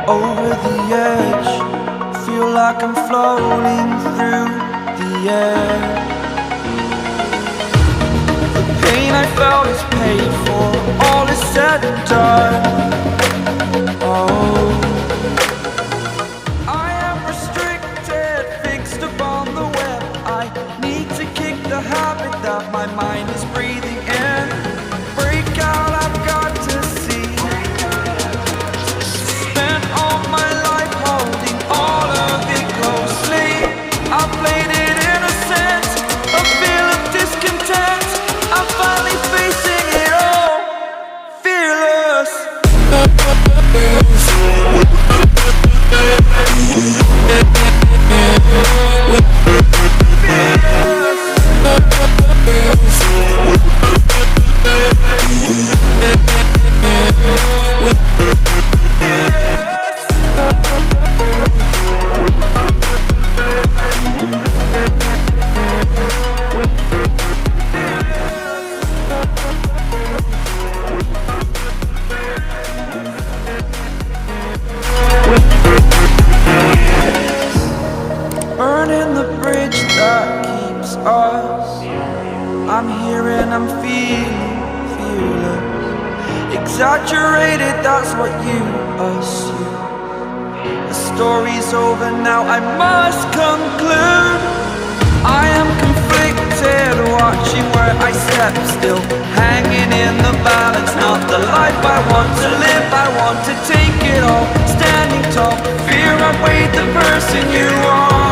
over the edge. Feel like I'm floating through the air. The pain I felt is paid for, all is said and done. Oh, I am restricted, fixed upon the web. I need to kick the habit that my mind is breathing in. Break out, I've got to see. Spent all my life holding all of it closely. I played it innocent, a feel of discontent. I'm finally facing it all, fearless. Burning the bridge that keeps us. I'm here and I'm feeling fearless. Exaggerated, that's what you assume. The story's over now, I must conclude. I am conflicted, watching where I step still, hanging in the balance. Not the life I want to live, I want to take it all. Standing tall, fear I've weighed the person you are.